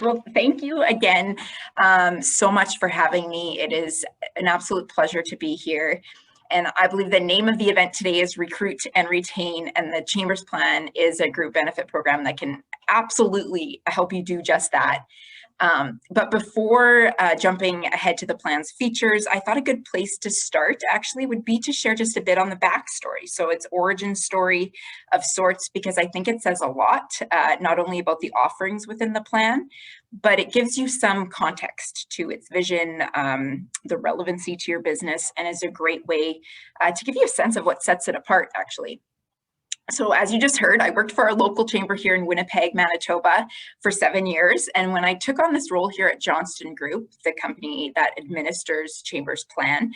Well, thank you again so much for having me. It is an absolute pleasure to be here. And I believe the name of the event today is Recruit and Retain, and the Chamber's Plan is a group benefit program that can absolutely help you do just that. But before jumping ahead to the plan's features, I thought a good place to start actually would be to share just a bit on the backstory. So its origin story of sorts, because I think it says a lot, not only about the offerings within the plan, but it gives you some context to its vision, the relevancy to your business, and is a great way to give you a sense of what sets it apart, actually. So as you just heard, I worked for our local chamber here in Winnipeg, Manitoba for 7 years. And when I took on this role here at Johnston Group, the company that administers Chamber's Plan,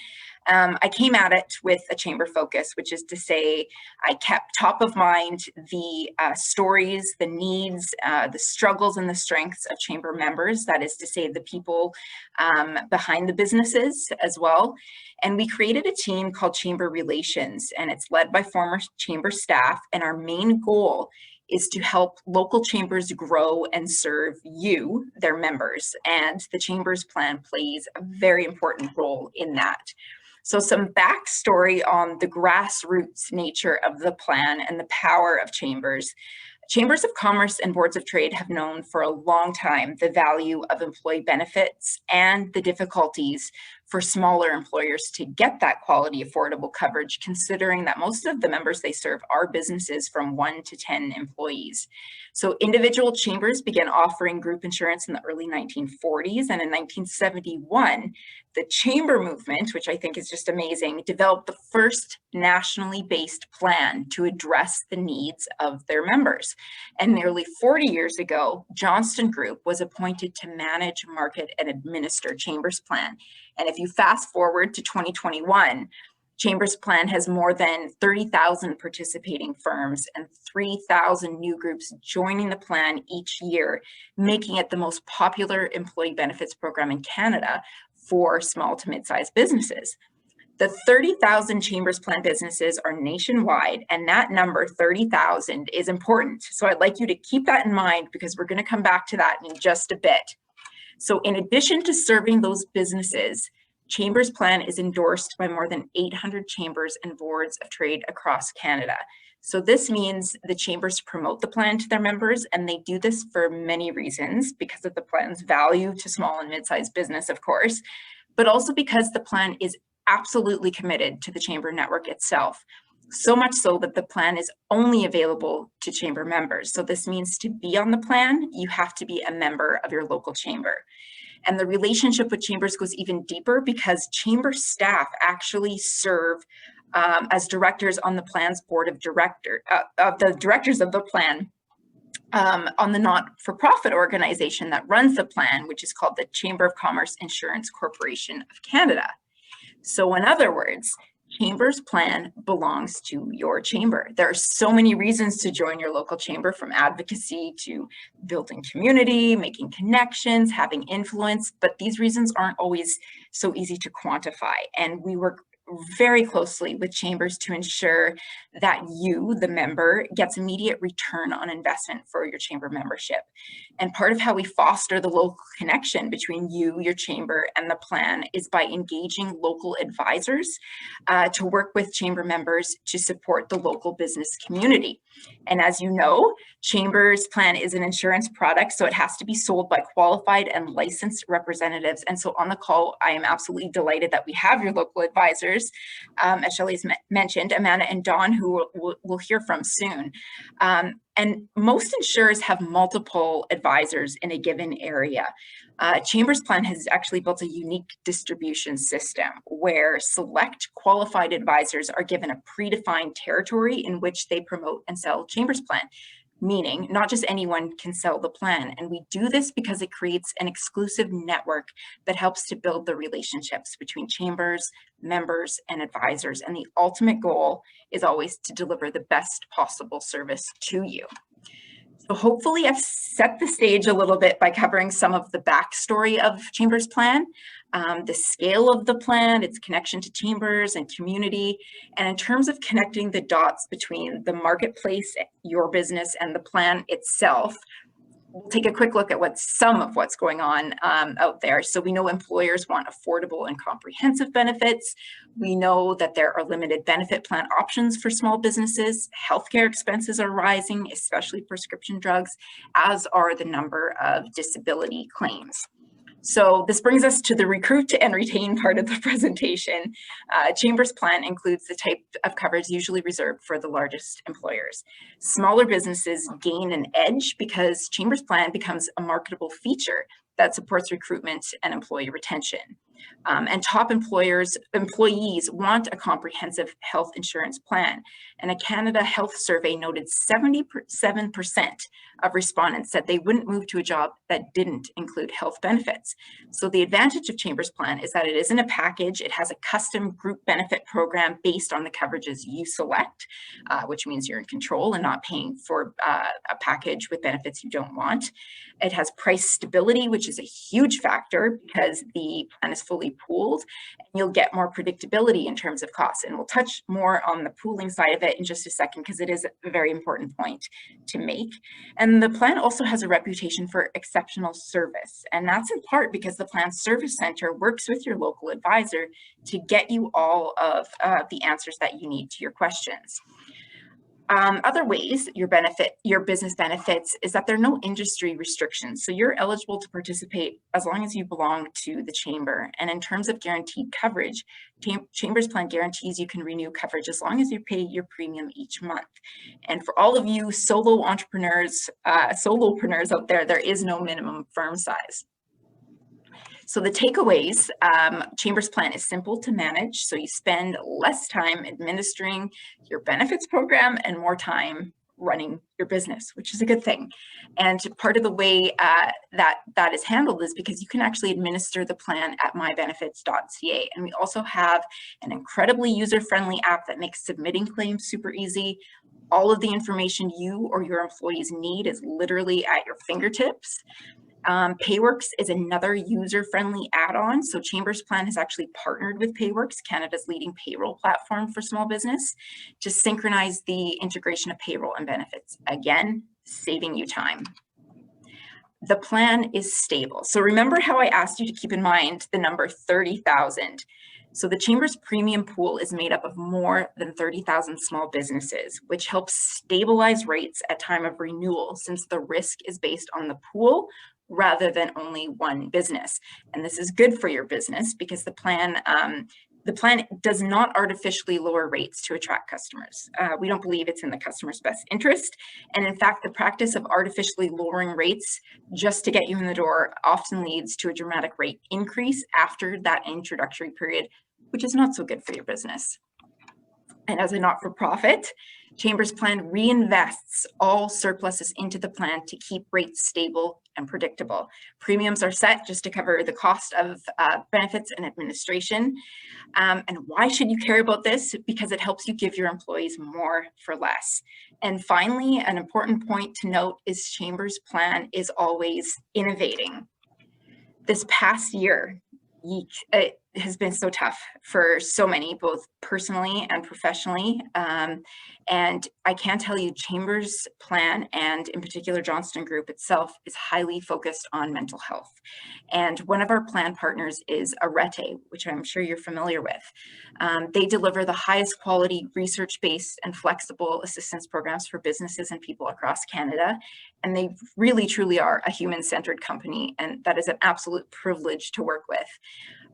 I came at it with a chamber focus, which is to say I kept top of mind the stories, the needs, the struggles and the strengths of chamber members, that is to say the people behind the businesses as well. And we created a team called Chamber Relations, and it's led by former chamber staff. And our main goal is to help local chambers grow and serve you, their members. And the Chamber's Plan plays a very important role in that. So some backstory on the grassroots nature of the plan and the power of chambers. Chambers of Commerce and boards of trade have known for a long time the value of employee benefits and the difficulties for smaller employers to get that quality, affordable coverage, considering that most of the members they serve are businesses from 1 to 10 employees. So individual chambers began offering group insurance in the early 1940s, and in 1971, the chamber movement, which I think is just amazing, developed the first nationally based plan to address the needs of their members. And nearly 40 years ago, Johnston Group was appointed to manage, market, and administer Chamber's Plan. And if you fast forward to 2021, Chamber's Plan has more than 30,000 participating firms and 3,000 new groups joining the plan each year, making it the most popular employee benefits program in Canada for small to mid-sized businesses. The 30,000 Chamber's Plan businesses are nationwide, and that number, 30,000, is important. So I'd like you to keep that in mind because we're going to come back to that in just a bit. So in addition to serving those businesses, Chamber's Plan is endorsed by more than 800 chambers and boards of trade across Canada. So this means the chambers promote the plan to their members, and they do this for many reasons, because of the plan's value to small and mid-sized business, of course, but also because the plan is absolutely committed to the chamber network itself. So much so that the plan is only available to chamber members. So this means to be on the plan, you have to be a member of your local chamber. And the relationship with chambers goes even deeper because chamber staff actually serve as directors on the plan's board of the directors of the plan on the not-for-profit organization that runs the plan, which is called the Chamber of Commerce Insurance Corporation of Canada. So in other words, Chamber's Plan belongs to your chamber. There are so many reasons to join your local chamber, from advocacy to building community, making connections, having influence, but these reasons aren't always so easy to quantify. And we work very closely with chambers to ensure that you, the member, gets immediate return on investment for your chamber membership. And part of how we foster the local connection between you, your chamber, and the plan is by engaging local advisors to work with chamber members to support the local business community. And as you know, Chamber's Plan is an insurance product, so it has to be sold by qualified and licensed representatives. And so on the call, I am absolutely delighted that we have your local advisors, as Shelley's mentioned, Amanda and Dawn, who we'll hear from soon. And most insurers have multiple advisors in a given area. Chamber's Plan has actually built a unique distribution system where select qualified advisors are given a predefined territory in which they promote and sell Chamber's Plan, meaning not just anyone can sell the plan. And we do this because it creates an exclusive network that helps to build the relationships between chambers, members, and advisors. And the ultimate goal is always to deliver the best possible service to you. So hopefully I've set the stage a little bit by covering some of the backstory of Chamber's Plan, the scale of the plan, its connection to chambers and community, and in terms of connecting the dots between the marketplace, your business, and the plan itself. we'll take a quick look at some of what's going on out there. So we know employers want affordable and comprehensive benefits. We know that there are limited benefit plan options for small businesses. Healthcare expenses are rising, especially prescription drugs, as are the number of disability claims. So this brings us to the recruit and retain part of the presentation. Chamber's plan includes the type of coverage usually reserved for the largest employers. Smaller businesses gain an edge because Chamber's plan becomes a marketable feature that supports recruitment and employee retention. And top employees want a comprehensive health insurance plan. And a Canada Health survey noted 77% of respondents said they wouldn't move to a job that didn't include health benefits. So the advantage of Chamber's plan is that it isn't a package. It has a custom group benefit program based on the coverages you select, which means you're in control and not paying for a package with benefits you don't want. It has price stability, which is a huge factor because the plan is fully pooled, and you'll get more predictability in terms of costs. And we'll touch more on the pooling side of it in just a second, because it is a very important point to make. And the plan also has a reputation for exceptional service. And that's in part because the plan service center works with your local advisor to get you all of the answers that you need to your questions. Other ways your business benefits is that there are no industry restrictions. So you're eligible to participate as long as you belong to the Chamber. And in terms of guaranteed coverage, Chamber's plan guarantees you can renew coverage as long as you pay your premium each month. And for all of you solo entrepreneurs, solopreneurs out there, there is no minimum firm size. So the takeaways, Chamber's plan is simple to manage, so you spend less time administering your benefits program and more time running your business, which is a good thing. And part of the way that is handled is because you can actually administer the plan at mybenefits.ca. And we also have an incredibly user-friendly app that makes submitting claims super easy. All of the information you or your employees need is literally at your fingertips. Payworks is another user-friendly add-on. So Chamber's plan has actually partnered with Payworks, Canada's leading payroll platform for small business, to synchronize the integration of payroll and benefits. Again, saving you time. The plan is stable. So remember how I asked you to keep in mind the number 30,000. So the Chamber's premium pool is made up of more than 30,000 small businesses, which helps stabilize rates at time of renewal, since the risk is based on the pool rather than only one business. And this is good for your business because the plan does not artificially lower rates to attract customers. We don't believe it's in the customer's best interest. And in fact, the practice of artificially lowering rates just to get you in the door often leads to a dramatic rate increase after that introductory period, which is not so good for your business. And as a not-for-profit, Chamber's plan reinvests all surpluses into the plan to keep rates stable and predictable. Premiums are set just to cover the cost of benefits and administration. And why should you care about this? Because it helps you give your employees more for less. And finally, an important point to note is Chamber's plan is always innovating. This past year, it has been so tough for so many, both personally and professionally. And I can tell you, Chamber's plan, and in particular Johnston Group itself, is highly focused on mental health. And one of our plan partners is Arete, which I'm sure you're familiar with. They deliver the highest quality research-based and flexible assistance programs for businesses and people across Canada. And they really, truly are a human-centered company, and that is an absolute privilege to work with.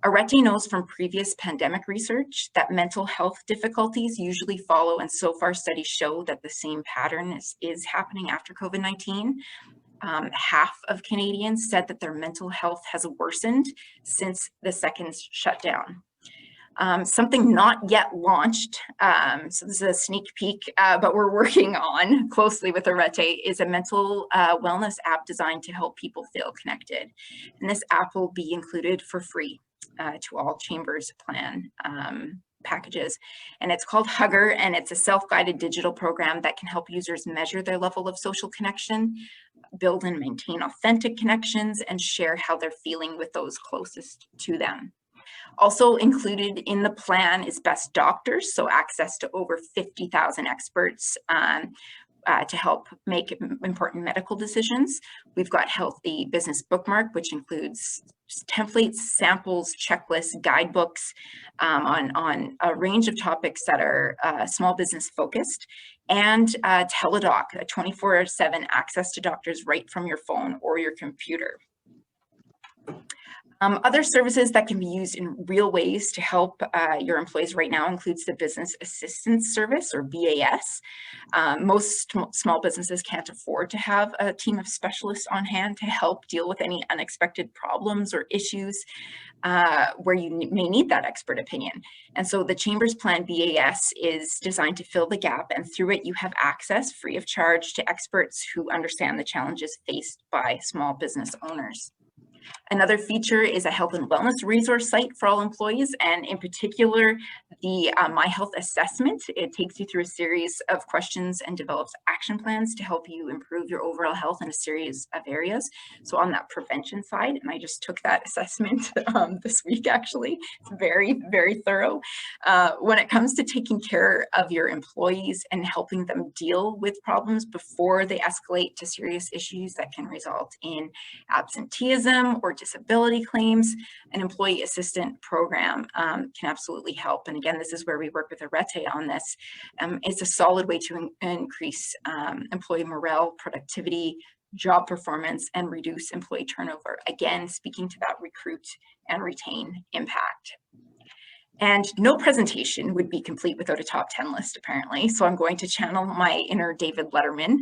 Arete knows from previous pandemic research that mental health difficulties usually follow, and so far studies show that the same pattern is happening after COVID-19. Half of Canadians said that their mental health has worsened since the second shutdown. Something not yet launched, so this is a sneak peek, but we're working on closely with Arete, is a mental wellness app designed to help people feel connected. And this app will be included for free to all Chamber's plan packages. And it's called Hugger, and it's a self-guided digital program that can help users measure their level of social connection, build and maintain authentic connections, and share how they're feeling with those closest to them. Also included in the plan is Best Doctors, so access to over 50,000 experts, to help make important medical decisions. We've got Healthy Business Bookmark, which includes templates, samples, checklists, guidebooks on a range of topics that are small business focused, and Teledoc, a 24/7 access to doctors right from your phone or your computer. Other services that can be used in real ways to help your employees right now includes the Business Assistance Service, or BAS. Most small businesses can't afford to have a team of specialists on hand to help deal with any unexpected problems or issues where you may need that expert opinion. And so the Chamber's Plan BAS is designed to fill the gap, and through it you have access free of charge to experts who understand the challenges faced by small business owners. Another feature is a health and wellness resource site for all employees, and in particular, the My Health Assessment. It takes you through a series of questions and develops action plans to help you improve your overall health in a series of areas. So on that prevention side, and I just took that assessment this week, actually. It's very, very thorough. When it comes to taking care of your employees and helping them deal with problems before they escalate to serious issues that can result in absenteeism or disability claims, an employee assistant program can absolutely help. And again, this is where we work with Arete on this. It's a solid way to increase employee morale, productivity, job performance, and reduce employee turnover. Again, speaking to that recruit and retain impact. And no presentation would be complete without a top 10 list, apparently. So I'm going to channel my inner David Letterman.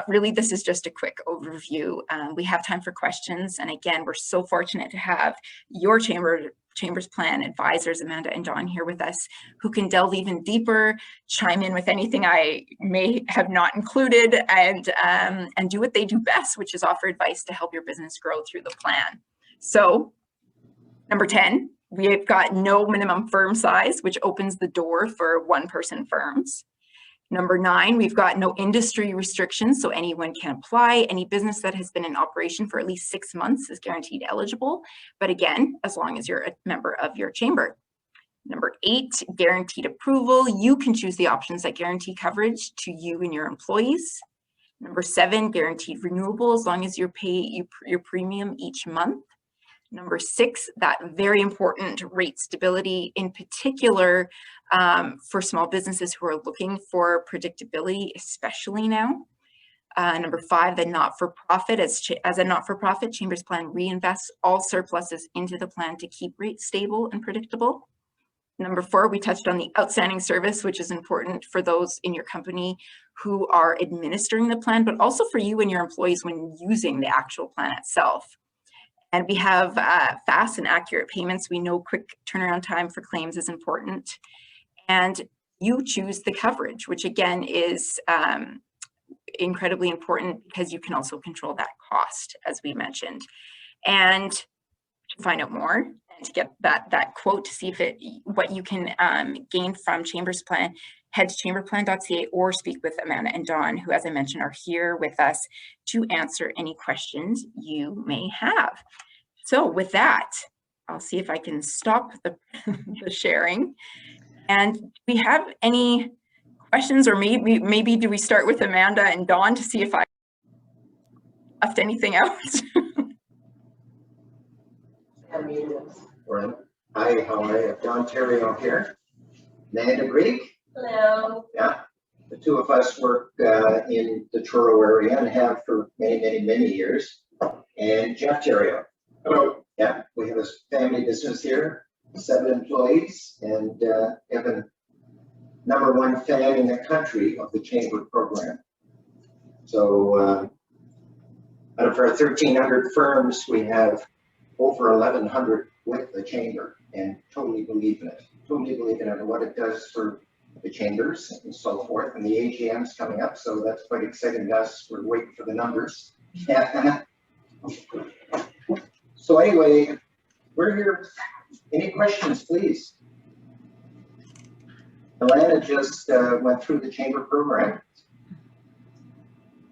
Really, this is just a quick overview. We have time for questions. And again, we're so fortunate to have your Chamber's Plan advisors, Amanda and Don, here with us, who can delve even deeper, chime in with anything I may have not included, and do what they do best, which is offer advice to help your business grow through the plan. So, number 10. We've got no minimum firm size, which opens the door for one-person firms. Number 9, we've got no industry restrictions, so anyone can apply. Any business that has been in operation for at least 6 months is guaranteed eligible, but again, as long as you're a member of your chamber. Number 8, guaranteed approval. You can choose the options that guarantee coverage to you and your employees. Number 7, guaranteed renewable as long as you pay your premium each month. Number 6, that very important rate stability, in particular for small businesses who are looking for predictability, especially now. Number 5, the not-for-profit. As a not-for-profit, Chamber's Plan reinvests all surpluses into the plan to keep rates stable and predictable. Number 4, we touched on the outstanding service, which is important for those in your company who are administering the plan, but also for you and your employees when using the actual plan itself. And we have fast and accurate payments. We know quick turnaround time for claims is important. And you choose the coverage, which again is incredibly important because you can also control that cost, as we mentioned. And to find out more and to get that quote to see if what you can gain from Chamber's Plan, head to chamberplan.ca or speak with Amanda and Don, who, as I mentioned, are here with us to answer any questions you may have. So with that, I'll see if I can stop the sharing. And do we have any questions, or maybe do we start with Amanda and Don to see if I left anything out? Hi, how are you? Don Terrio here. Amanda Greek. Hello. Yeah, the two of us work in the Truro area and have for many years. And Jeff Terrio. Hello. Yeah, we have a family business here, 7 employees, and have a #1 fan in the country of the Chamber program. So out of our 1,300 firms, we have over 1,100 with the Chamber, and totally believe in it. Totally believe in it and what it does for the chambers and so forth. And the AGM's coming up, so that's quite exciting to us. We're waiting for the numbers. So anyway, we're here. Any questions, please? Alana just went through the Chamber program. Do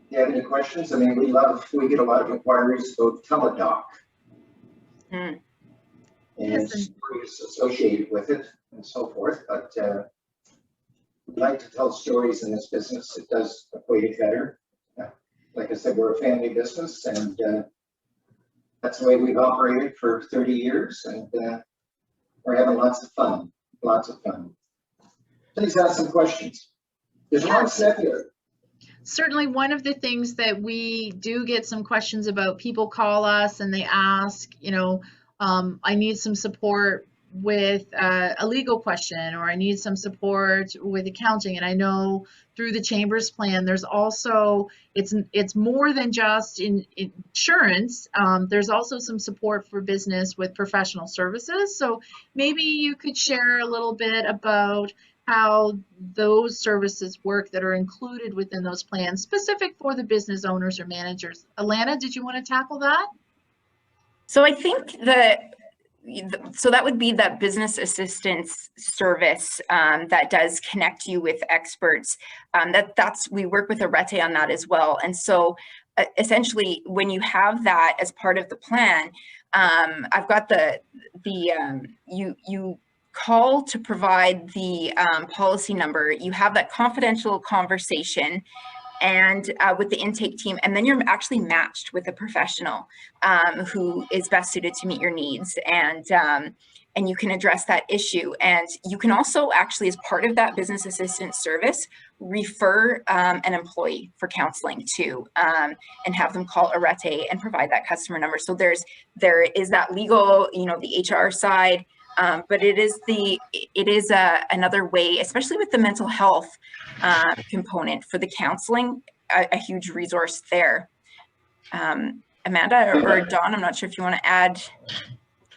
you have any questions? I mean, we get a lot of inquiries about Teledoc and stories associated with it and so forth, but We like to tell stories in this business. It does equate it better. Like I said, we're a family business, and that's the way we've operated for 30 years, and we're having lots of fun, lots of fun. Please ask some questions. There's a lot of stuff here. Certainly, one of the things that we do get some questions about, people call us and they ask, you know, I need some support with a legal question, or I need some support with accounting. And I know through the Chamber's plan, there's also, it's more than just in insurance. There's also some support for business with professional services. So maybe you could share a little bit about how those services work that are included within those plans, specific for the business owners or managers. Alana, did you want to tackle that? So I think so that would be that business assistance service that does connect you with experts. We work with Arete on that as well. And so essentially, when you have that as part of the plan, I've got you call to provide the policy number. You have that confidential conversation and with the intake team, and then you're actually matched with a professional who is best suited to meet your needs, and you can address that issue. And you can also actually, as part of that business assistance service, refer an employee for counseling too, and have them call Arete and provide that customer number. So there is that legal, you know, the HR side. But it is another way, especially with the mental health component for the counseling, a huge resource there. Amanda or Don, I'm not sure if you want to add.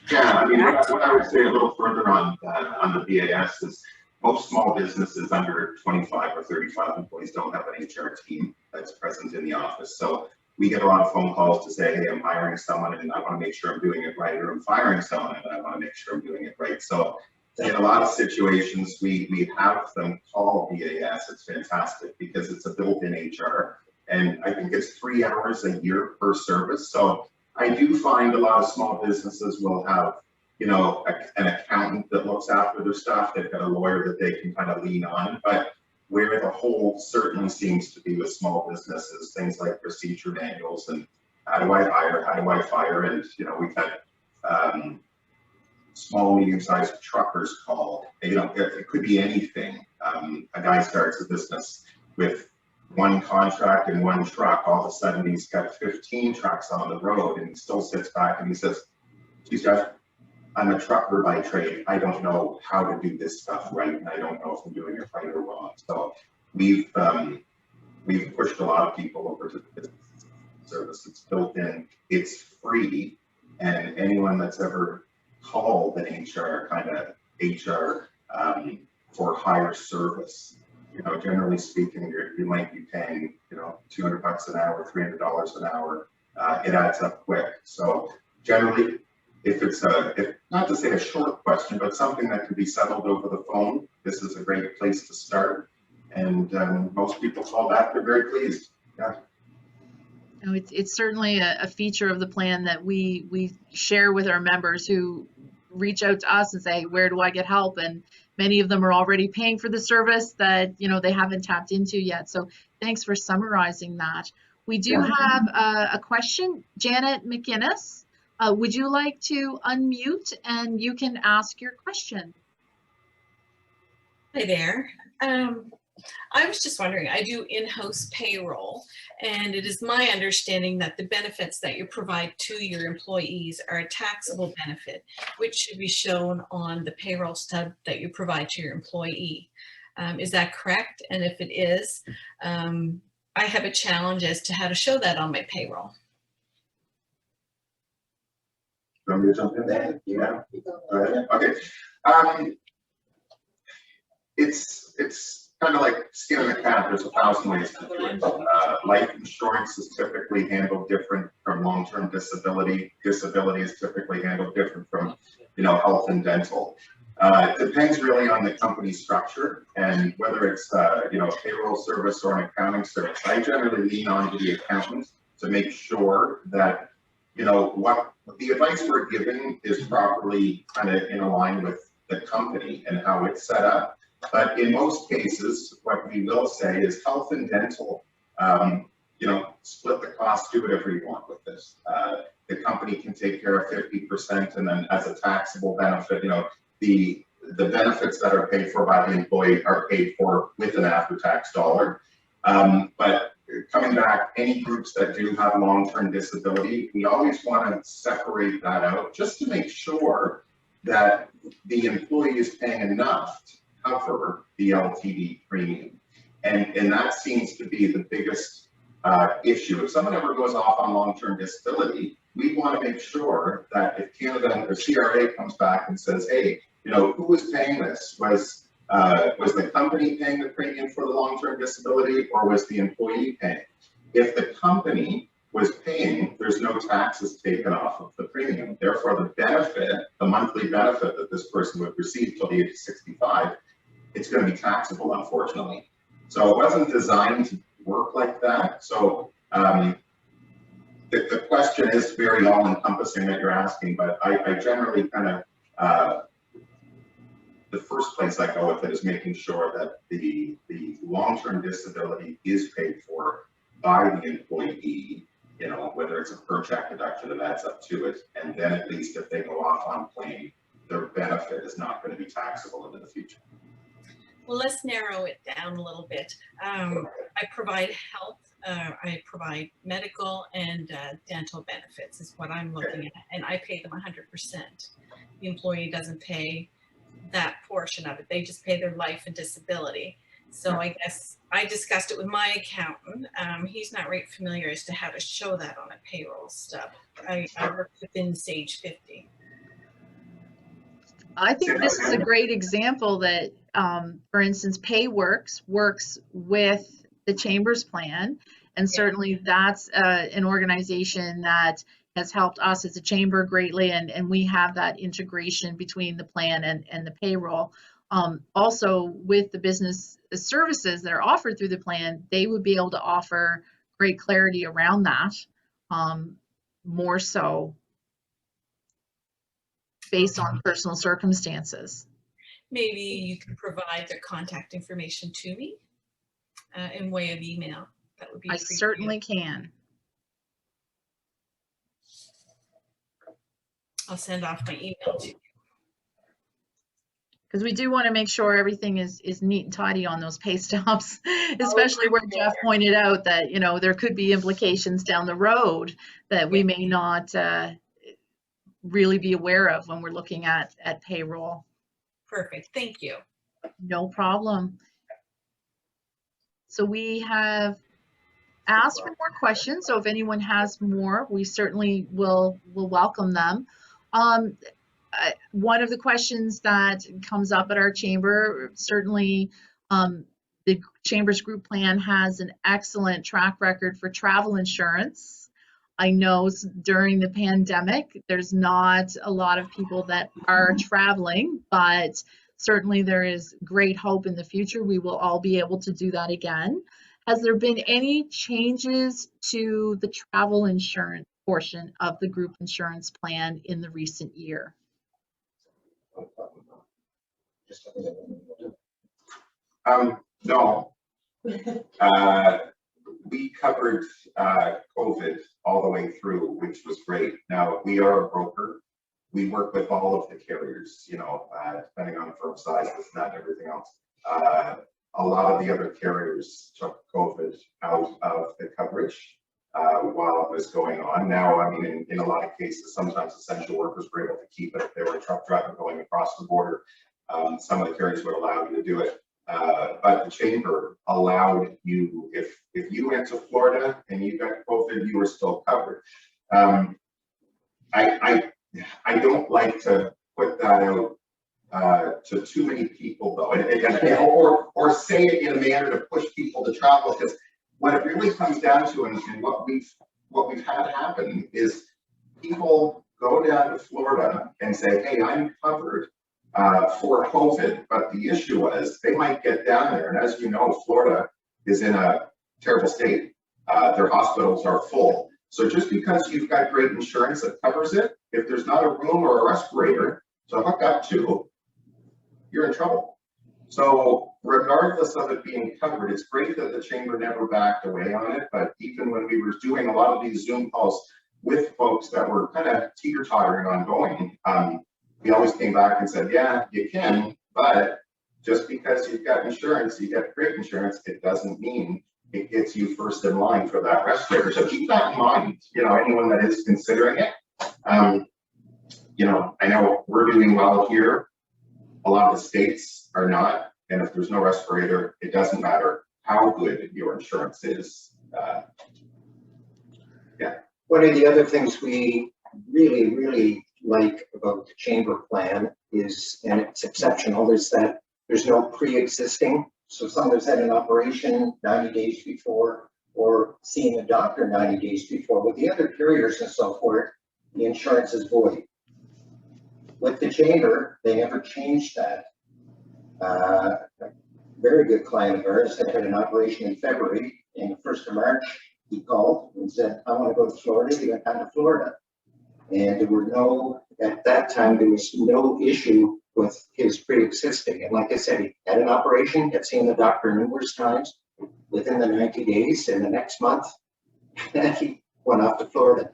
Yeah, I mean, what I would say a little further on the BAS is most small businesses under 25 or 35 employees don't have an HR team that's present in the office. So we get a lot of phone calls to say, hey, I'm hiring someone and I want to make sure I'm doing it right, or I'm firing someone and I want to make sure I'm doing it right. So in a lot of situations, we have them call BAS. It's fantastic because it's a built-in HR. And I think it's 3 hours a year per service. So I do find a lot of small businesses will have, you know, an accountant that looks after their stuff. They've got a lawyer that they can kind of lean on. But where the hole certainly seems to be with small businesses, things like procedure manuals and how do I hire, how do I fire? And, you know, we've had small, medium-sized truckers call. You know, it could be anything. A guy starts a business with one contract and one truck. All of a sudden, he's got 15 trucks on the road, and he still sits back and he says, geez, Jeff, I'm a trucker by trade. I don't know how to do this stuff right, and I don't know if I'm doing it right or wrong. So we've pushed a lot of people over to the business service. It's built in, it's free, and anyone that's ever called an HR for higher service, you know, generally speaking, you might be paying, you know, $200 an hour, $300 an hour. It adds up quick. So generally, if it's not to say a short question, but something that can be settled over the phone, this is a great place to start. And most people call back, they're very pleased. Yeah. No, it's certainly a feature of the plan that we share with our members who reach out to us and say, where do I get help? And many of them are already paying for the service that, you know, they haven't tapped into yet. So thanks for summarizing that. We do have a question. Janet McInnes, would you like to unmute and you can ask your question? Hi there. I was just wondering, I do in-house payroll, and it is my understanding that the benefits that you provide to your employees are a taxable benefit, which should be shown on the payroll stub that you provide to your employee. Is that correct? And if it is, I have a challenge as to how to show that on my payroll. Want me to jump in there? Yeah. Okay. It's kind of like skin in the cat. There's 1,000 ways to do it. Life insurance is typically handled different from long-term disability. Disability is typically handled different from, you know, health and dental. It depends really on the company structure and whether it's, you know, a payroll service or an accounting service. I generally lean on to the accountant to make sure that, you know, what the advice we're giving is properly kind of in line with the company and how it's set up. But in most cases, what we will say is health and dental, split the cost, do whatever you want with this. The company can take care of 50%, and then as a taxable benefit, the benefits that are paid for by the employee are paid for with an after-tax dollar. But coming back, any groups that do have long-term disability, we always want to separate that out just to make sure that the employee is paying enough to cover the LTD premium. And that seems to be the biggest issue. If someone ever goes off on long-term disability, we want to make sure that if Canada or CRA comes back and says, hey, who was paying this? Was the company paying the premium for the long-term disability, or was the employee paying? If the company was paying, there's no taxes taken off of the premium. Therefore, the benefit, the monthly benefit that this person would receive till the age of 65, it's going to be taxable, unfortunately. So it wasn't designed to work like that. So the question is very all-encompassing that you're asking, but I generally kind of, the first place I go with it is making sure that the long-term disability is paid for by the employee, whether it's a per check deduction that adds up to it, and then at least if they go off on claim, their benefit is not going to be taxable into the future. Well, let's narrow it down a little bit. I provide health, I provide medical and dental benefits is what I'm looking at, and I pay them 100%. The employee doesn't pay that portion of it. They just pay their life and disability. So I guess I discussed it with my accountant. He's not right familiar as to how to show that on a payroll stub. I work within Sage 50. I think this is a great example that, for instance, PayWorks works with the Chamber's plan, and certainly that's an organization that has helped us as a chamber greatly, and we have that integration between the plan and the payroll. Also, with the business services that are offered through the plan, they would be able to offer great clarity around that, more so based on personal circumstances. Maybe you can provide their contact information to me in way of email. That would be I certainly can. I'll send off my email to you. Because we do want to make sure everything is neat and tidy on those pay stubs, especially where Jeff pointed out that, there could be implications down the road that we may not really be aware of when we're looking at payroll. Perfect. Thank you. No problem. So we have asked for more questions. So if anyone has more, we certainly will welcome them. One of the questions that comes up at our chamber, certainly the Chamber's group plan has an excellent track record for travel insurance. I know during the pandemic, there's not a lot of people that are traveling, but certainly there is great hope in the future. We will all be able to do that again. Has there been any changes to the travel insurance portion of the group insurance plan in the recent year? No. We covered COVID all the way through, which was great. Now, we are a broker. We work with all of the carriers, depending on the firm size, this, that, and everything else. A lot of the other carriers took COVID out of the coverage while it was going on. Now, I mean, in a lot of cases, sometimes essential workers were able to keep it. If they were a truck driver going across the border, some of the carriers would allow you to do it. But the chamber allowed you, if you went to Florida and you got COVID, you were still covered. I don't like to put that out to too many people, though, or say it in a manner to push people to travel, because what it really comes down to, and what we've had happen, is people go down to Florida and say, hey, I'm covered for COVID, but the issue was they might get down there, and as you know, Florida is in a terrible state. Their hospitals are full. So just because you've got great insurance that covers it, if there's not a room or a respirator to hook up to, you're in trouble. So regardless of it being covered, it's great that the chamber never backed away on it, but even when we were doing a lot of these Zoom calls with folks that were kind of teeter-tottering on going, we always came back and said, yeah, you can, but just because you've got insurance, you get great insurance, it doesn't mean it gets you first in line for that respirator. So keep that in mind, you know, anyone that is considering it. You know, I know we're doing well here. A lot of the states are not. And if there's no respirator, it doesn't matter how good your insurance is. Yeah. One of the other things we really, really like about the chamber plan is, and it's exceptional, is that there's no pre-existing. So someone's had an operation 90 days before, or seeing a doctor 90 days before. With the other carriers and so forth, the insurance is void. With the chamber, they never changed that. A very good client of ours that had an operation in February, and the 1st of March, he called and said, I want to go to Florida. He went down to Florida. And there were no, at that time, there was no issue with his pre-existing. And like I said, he had an operation, had seen the doctor numerous times within the 90 days, and the next month, he went off to Florida.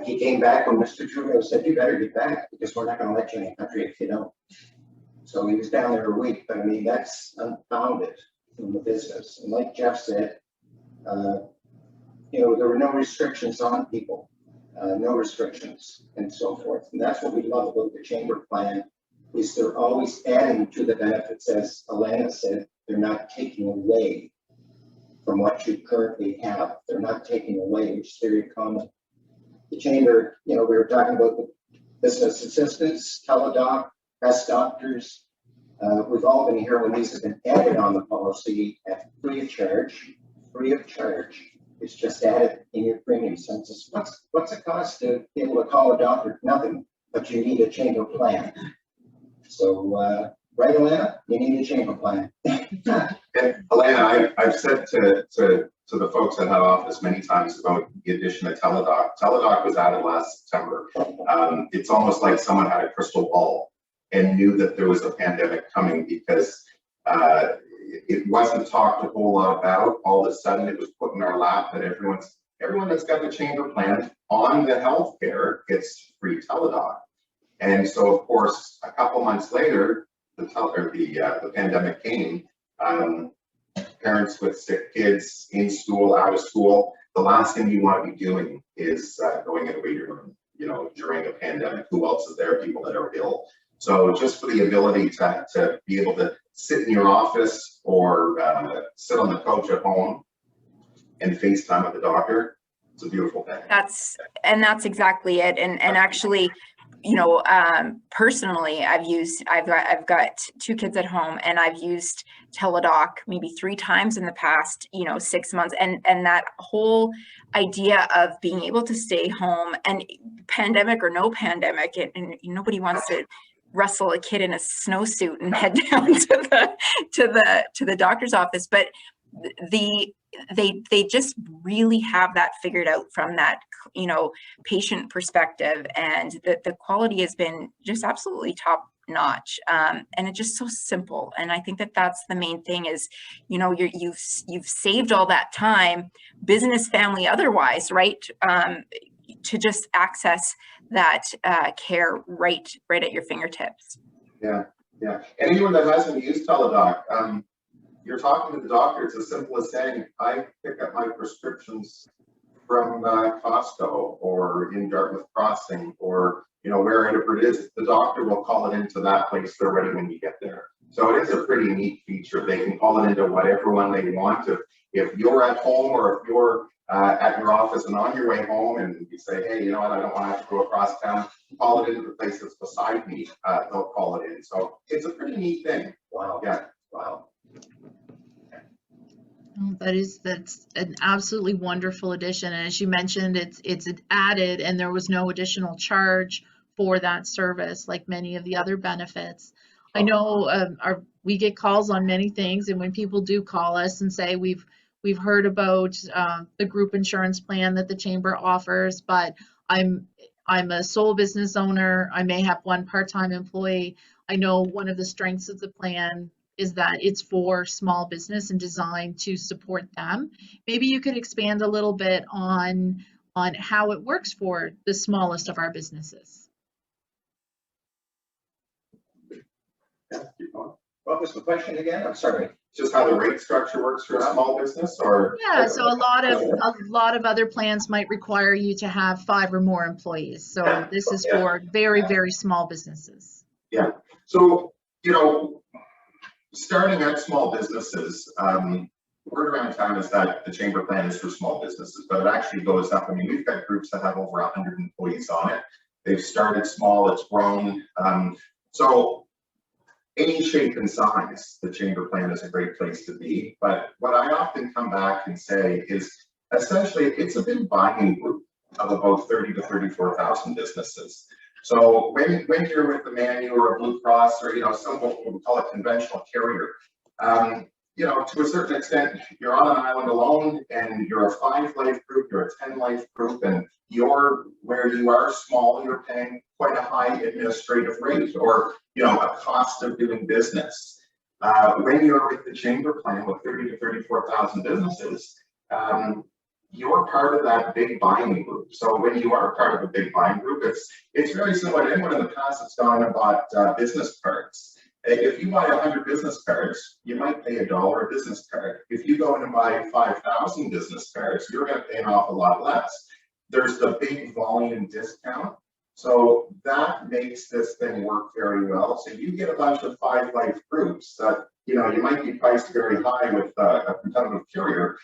He came back when Mr. Trudeau said, you better get back because we're not going to let you in the country if you don't. So he was down there a week, but I mean, that's unfounded in the business. And like Jeff said, you know, there were no restrictions on people, no restrictions and so forth. And that's what we love about the chamber plan, is they're always adding to the benefits. As Alana said, they're not taking away from what you currently have. They're not taking away, which is very common. The chamber, you know, we were talking about the business assistants, teledoc, best doctors. We've all been here when these have been added on the policy at free of charge. It's just added in your premium census. What's it cost to be able to call a doctor? Nothing, but you need a chamber plan. So, right, Alana, you need a chamber plan. And Alana, I've said to the folks at head office many times about the addition of teledoc. Teledoc was added last September. It's almost like someone had a crystal ball and knew that there was a pandemic coming, because it wasn't talked a whole lot about. All of a sudden it was put in our lap that everyone that's got the chamber plan on the healthcare gets free teledoc. And so of course, a couple months later, the pandemic came. Parents with sick kids in school, out of school, the last thing you want to be doing is going in a waiting room, you know, during a pandemic. Who else is there? People that are ill. So just for the ability to be able to sit in your office or sit on the couch at home and FaceTime with the doctor, it's a beautiful thing. That's exactly it. And actually, you know, personally, I've got 2 kids at home, and I've used teledoc maybe 3 times in the past, you know, 6 months. And that whole idea of being able to stay home, and pandemic or no pandemic, and nobody wants to wrestle a kid in a snowsuit and head down to the doctor's office, but they just really have that figured out from that, you know, patient perspective, and the quality has been just absolutely top notch, and it's just so simple. And I think that's the main thing is, you know, you've saved all that time, business, family, otherwise, right, to just access that care right at your fingertips. Yeah. And anyone that hasn't used teledoc, you're talking to the doctor. It's as simple as saying, I pick up my prescriptions from Costco or in Dartmouth Crossing, or, you know, wherever it is. The doctor will call it into that place they're ready when you get there. So it is a pretty neat feature. They can call it into whatever one they want. If you're at home, or if you're at your office and on your way home, and you say, hey, you know what, I don't want to have to go across town, call it into the place that's beside me. They'll call it in. So it's a pretty neat thing. Wow. Yeah. Wow. That's an absolutely wonderful addition. And as you mentioned, it's added, and there was no additional charge for that service like many of the other benefits. I know we get calls on many things, and when people do call us and say we've heard about the group insurance plan that the chamber offers, but I'm a sole business owner. I may have one part-time employee. I know one of the strengths of the plan is that it's for small business and designed to support them. Maybe you could expand a little bit on how it works for the smallest of our businesses. What was the question again? I'm sorry. Just how the rate structure works for a small business, or? Yeah, so a lot of other plans might require you to have 5 or more employees. So this is for very, very small businesses. Yeah. So, you know, starting at small businesses, word around town is that the chamber plan is for small businesses, but it actually goes up. I mean, we've got groups that have over 100 employees on it. They've started small, it's grown. So any shape and size, the chamber plan is a great place to be. But what I often come back and say is essentially it's a big buying group of about 30 to 34,000 businesses. So when you're with the Manu or a Blue Cross or, you know, some what we call a conventional carrier, you know, to a certain extent, you're on an island alone and you're a 5-life group, you're a 10-life group, and you're where you are small, you're paying quite a high administrative rate or, you know, a cost of doing business. When you're with the chamber plan with 30 to 34,000 businesses, you're part of that big buying group. So when you are part of a big buying group, it's very similar to anyone in the past that's gone and bought business cards. If you buy 100 business cards, you might pay $1 a business card. If you go in and buy 5,000 business cards, you're going to pay an awful lot less. There's the big volume discount. So that makes this thing work very well. So you get a bunch of 5-life groups that, you know, you might be priced very high with a competitive carrier.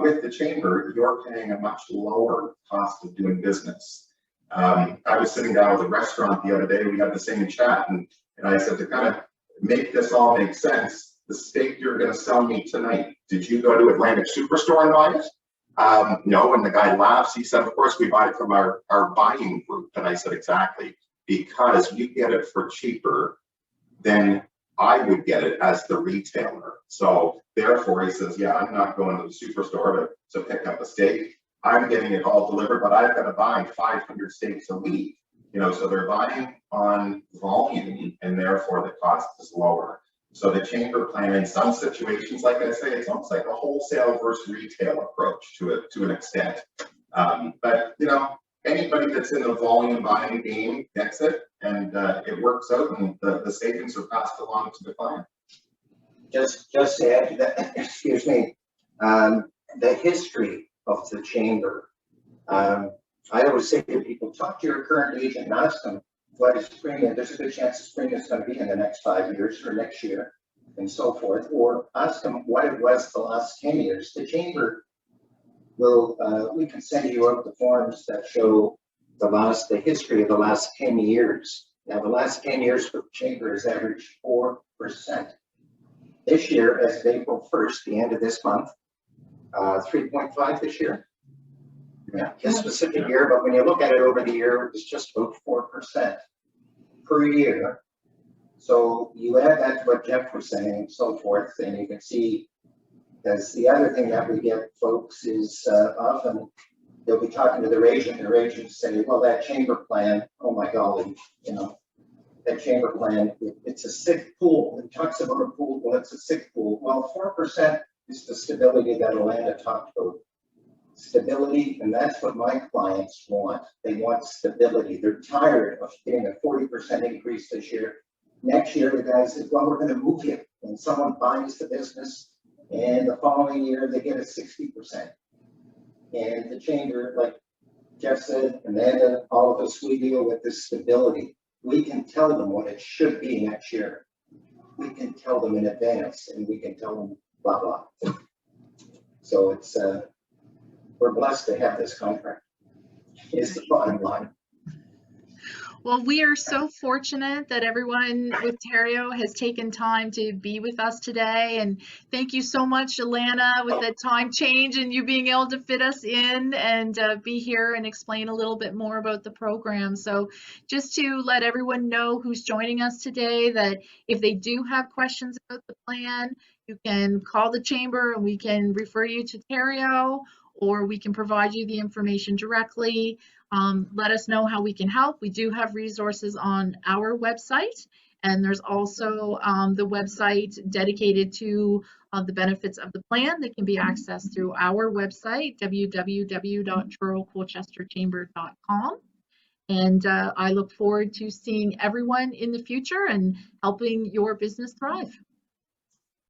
With the chamber, you're paying a much lower cost of doing business. I was sitting down with a restaurant the other day. We had the same chat, and I said, to kind of make this all make sense, the steak you're going to sell me tonight, did you go to Atlantic Superstore and buy it? No. And the guy laughs. He said, of course, we buy it from our buying group. And I said, exactly, because you get it for cheaper than I would get it as the retailer. So therefore, he says, yeah, I'm not going to the superstore to pick up a steak. I'm getting it all delivered, but I've got to buy 500 steaks a week. You know, so they're buying on volume, and therefore the cost is lower. So the chamber plan, in some situations, like I say, it's almost like a wholesale versus retail approach to an extent. But you know, anybody that's in the volume buying game gets it, and it works out, and the savings are passed along to the client. Just to add to that, excuse me, the history of the chamber. I always say to people, talk to your current agent and ask them what his premium, there's a good chance his premium is going to be in the next 5 years or next year and so forth, or ask them what it was the last 10 years. The chamber will, we can send you out the forms that show the history of the last 10 years. Now the last 10 years for the chamber has averaged 4%. This year, as of April 1st, the end of this month, 3.5 this year. Yeah, this specific year, but when you look at it over the year, it's just about 4% per year. So you add that to what Jeff was saying and so forth, and you can see, because the other thing that we get, folks, is often they'll be talking to their agent say, well, that chamber plan, oh my golly, you know, that chamber plan, it's a sick pool. It talks about a pool, well, it's a sick pool. Well, 4% is the stability that Alana talked about. Stability, and that's what my clients want. They want stability. They're tired of getting a 40% increase this year. Next year, the guy says, well, we're going to move you. And someone buys the business, and the following year, they get a 60%. And the chamber, like Jeff said, Amanda, all of us, we deal with this stability. We can tell them what it should be next year. We can tell them in advance, and we can tell them blah, blah. So it's, we're blessed to have this contract, is the bottom line. Well, we are so fortunate that everyone with Terrio has taken time to be with us today. And thank you so much, Alana, with the time change and you being able to fit us in and be here and explain a little bit more about the program. So just to let everyone know who's joining us today, that if they do have questions about the plan, you can call the chamber and we can refer you to Terrio, or we can provide you the information directly. Let us know how we can help. We do have resources on our website, And there's also the website dedicated to the benefits of the plan that can be accessed through our website, www.truro-colchesterchamber.com. And I look forward to seeing everyone in the future and helping your business thrive.